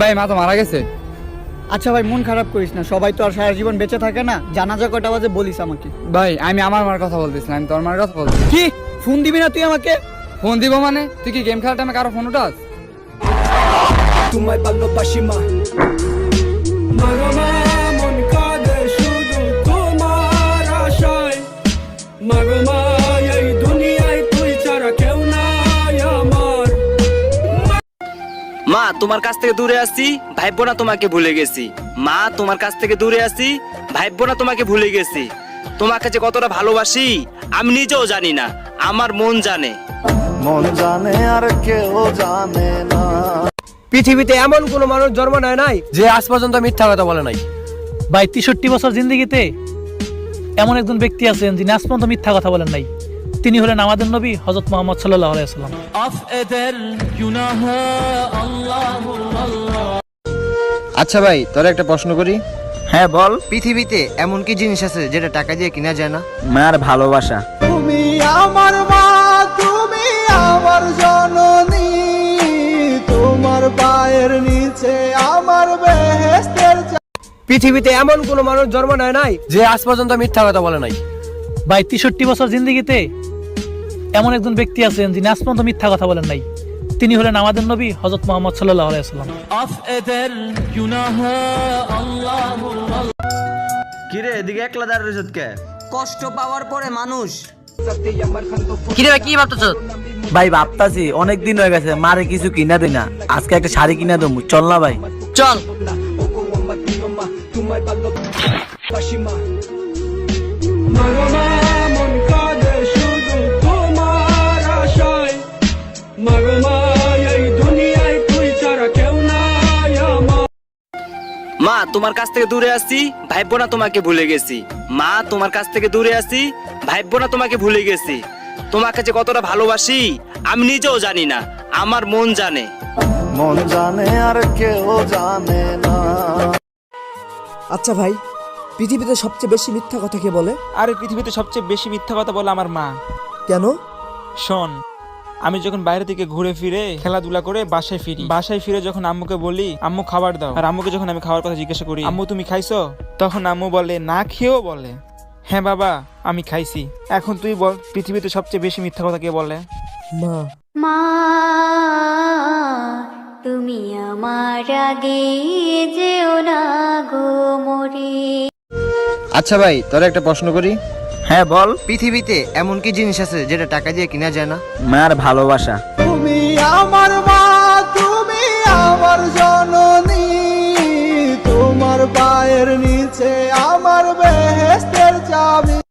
ভাই মা তো মারা গেছে। আচ্ছা ভাই, মন খারাপ করিস না, সবাই তো আর সারা জীবন বেঁচে থাকে না। জানাজা কটা বাজে বলিস আমাকে। ভাই আমি আমার মার কথা বলতেছিলাম, আমি তোর মার কথা বলছি। কি ফোন দিবি না তুই আমাকে? ফোন দিব মানে? তুই কি গেম খেলার টাইমে কারো ফোন উঠাস? তোমায় ভালোবাসি মা, মাগো মা মন কাঁদে শুধু তোমার আশায়। মাগো মা এই দুনিয়ায় তুই ছাড়া কেউ নাই আমার। মা তোমার কাছ থেকে দূরে আছি, ভাইবো না তোমাকে ভুলে গেছি। মা তোমার কাছ থেকে দূরে আছি, ভাইবো না তোমাকে ভুলে গেছি। তোমাকে যে কতটা ভালোবাসি আমি নিজেও জানি না, আমার মন জানে। মন জানে আর কেউ জানে না। পৃথিবীতে এমন কোন মানুষ জন্ম নেয় নাই যে আজ পর্যন্ত মিথ্যা কথা বলে নাই। ভাই 63 বছর জিন্দগিতে এমন একজন ব্যক্তি আছেন যিনি আজ পর্যন্ত মিথ্যা কথা বলেন নাই। তিনি হলেন আমাদের নবী হযরত মুহাম্মদ সাল্লাল্লাহু আলাইহি ওয়াসাল্লাম। আচ্ছা ভাই, তোর একটা প্রশ্ন করি। হ্যাঁ বল। পৃথিবীতে এমন কি জিনিস আছে যেটা টাকা দিয়ে কিনা যায় না? মার ভালোবাসা। তুমি আমার মা, তুমি আমার জননী, তোমার পায়ের নিচে আমার বেহেশতের। পৃথিবীতে এমন কোন মানুষ জন্ম নেয় নাই যে আজ পর্যন্ত মিথ্যা কথা বলে নাই। ভাই 63 বছর জিন্দগিতে এমন একজন ব্যক্তি আছেন যিনি আজ পর্যন্ত মিথ্যা কথা বলেন নাই। তিনি হলেন আমাদের নবী হযরত মুহাম্মদ সাল্লাল্লাহু আলাইহি ওয়াসাল্লাম। কিরে এদিকে একলা দাঁড় রইছত কে? কষ্ট পাওয়ার পরে মানুষ। কিরে ভাই কি ভাবতেছ? ভাই ভাবতাছি অনেক দিন হয়ে গেছে মারে কিছু কিনা দেই না, আজকে একটা শাড়ি কিনা দেবো, চল না ভাই? চল। মাগো মা মন কাঁদে শুধু তোমার আশায়। মাগো মা এই দুনিয়ায় তুই ছাড়া কেউ নাই আমার। মা তোমার কাছ থেকে দূরে আছি, ভাইবো না তোমাকে ভুলে গেছি। মা তোমার কাছ থেকে দূরে আছি, ভাইবো না তোমাকে ভুলে গেছি। তোমাকে যে কতটা ভালোবাসি আমি নিজেও জানি না, আমার মন জানে। মন জানে আর কেউ জানে না। আচ্ছা ভাই, পৃথিবীতে সবচেয়ে বেশি মিথ্যা কথা কে বলে? আরে পৃথিবীতে সবচেয়ে বেশি মিথ্যা কথা বলে আমার মা। কেন? শোন, আমি যখন বাইরে থেকে ঘুরে ফিরে খেলাধুলা করে বাসায় ফিরে যখন আম্মুকে বলি আম্মু খাবার দাও, আর আম্মুকে যখন আমি খাওয়ার কথা জিজ্ঞাসা করি আম্মু তুমি খাইছো, তখন আম্মু বলে না খেয়েও বলে হ্যাঁ বাবা আমি খাইছি। এখন তুই বল পৃথিবীতে সবচেয়ে বেশি মিথ্যা কথা কে বলে? মা। মা তুমি আমার আগে যেও না গো মরে। আচ্ছা ভাই, তোর একটা প্রশ্ন করি। হ্যাঁ বল। পৃথিবীতে এমন কি জিনিস আছে যেটা টাকা দিয়ে কিনা যায় না? মার ভালোবাসা। তুমি আমার মা,